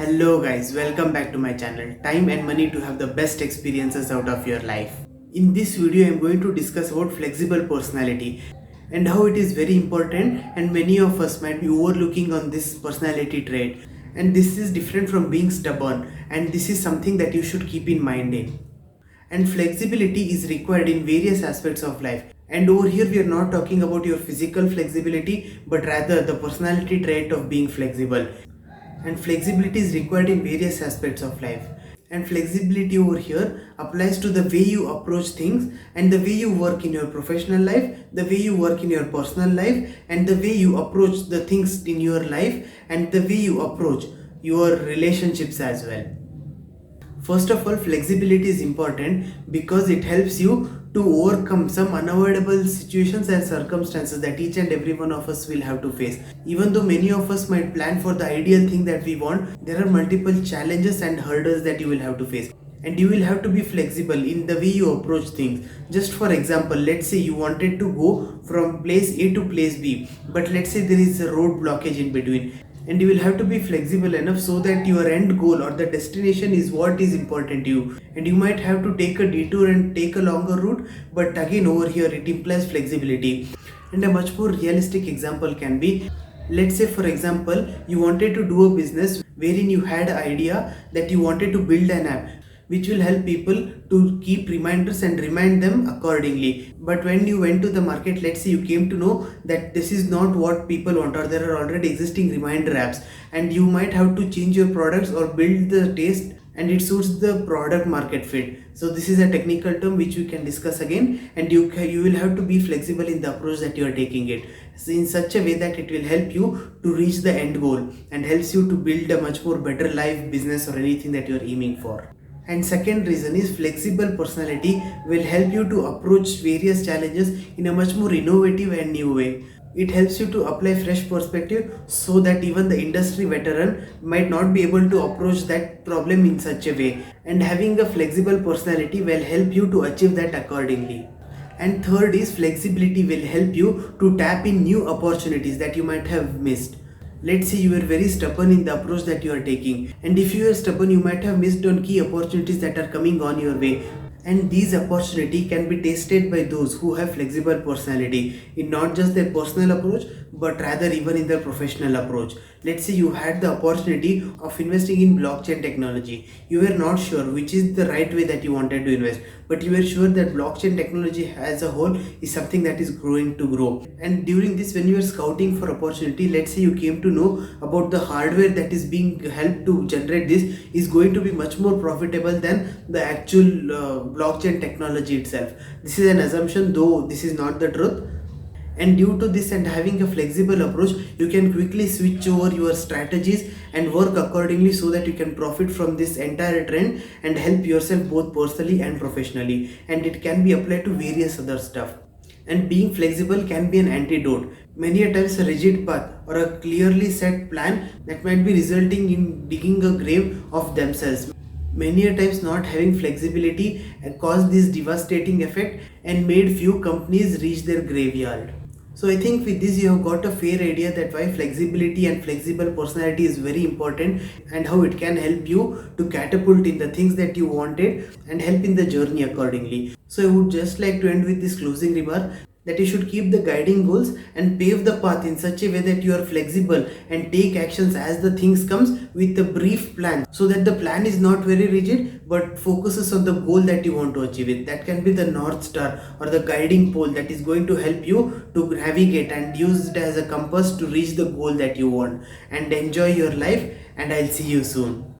Hello guys, welcome back to my channel. Time and money to have the best experiences out of your life. In this video, I am going to discuss about flexible personality and how it is very important and many of us might be overlooking on this personality trait. And this is different from being stubborn, and this is something that you should keep in mind in. And flexibility is required in various aspects of life. And over here we are not talking about your physical flexibility, but rather the personality trait of being flexible. And flexibility is required in various aspects of life. And flexibility over here applies to the way you approach things and the way you work in your professional life, the way you work in your personal life, and the way you approach the things in your life, and the way you approach your relationships as well. First of all, flexibility is important because it helps you to overcome some unavoidable situations and circumstances that each and every one of us will have to face. Even though many of us might plan for the ideal thing that we want, there are multiple challenges and hurdles that you will have to face. And you will have to be flexible in the way you approach things. Just for example, let's say you wanted to go from place A to place B, but let's say there is a road blockage in between. And you will have to be flexible enough so that your end goal or the destination is what is important to you. And you might have to take a detour and take a longer route, but again over here it implies flexibility. And a much more realistic example can be, let's say for example, you wanted to do a business wherein you had an idea that you wanted to build an app which will help people to keep reminders and remind them accordingly. But when you went to the market, let's say you came to know that this is not what people want, or there are already existing reminder apps, and you might have to change your products or build the taste and it suits the product market fit. So this is a technical term which we can discuss again, and you will have to be flexible in the approach that you are taking it, so in such a way that it will help you to reach the end goal and helps you to build a much more better life, business, or anything that you are aiming for. And second reason is flexible personality will help you to approach various challenges in a much more innovative and new way. It helps you to apply fresh perspective so that even the industry veteran might not be able to approach that problem in such a way. And having a flexible personality will help you to achieve that accordingly. And third is flexibility will help you to tap in new opportunities that you might have missed. Let's say you are very stubborn in the approach that you are taking, and if you are stubborn you might have missed on key opportunities that are coming on your way. And these opportunity can be tasted by those who have flexible personality in not just their personal approach, but rather even in their professional approach. Let's say you had the opportunity of investing in blockchain technology. You were not sure which is the right way that you wanted to invest, but you were sure that blockchain technology as a whole is something that is growing to grow. And during this, when you were scouting for opportunity, let's say you came to know about the hardware that is being helped to generate this is going to be much more profitable than the actual blockchain technology itself. This is an assumption, though this is not the truth. And due to this and having a flexible approach, you can quickly switch over your strategies and work accordingly so that you can profit from this entire trend and help yourself both personally and professionally. And it can be applied to various other stuff. And being flexible can be an antidote. Many a times a rigid path or a clearly set plan that might be resulting in digging a grave of themselves. Many a times not having flexibility caused this devastating effect and made few companies reach their graveyard. So I think with this you have got a fair idea that why flexibility and flexible personality is very important and how it can help you to catapult in the things that you wanted and help in the journey accordingly. So I would just like to end with this closing remark that you should keep the guiding goals and pave the path in such a way that you are flexible and take actions as the things comes with a brief plan, so that the plan is not very rigid but focuses on the goal that you want to achieve it. That can be the north star or the guiding pole that is going to help you to navigate and use it as a compass to reach the goal that you want. And enjoy your life, and I'll see you soon.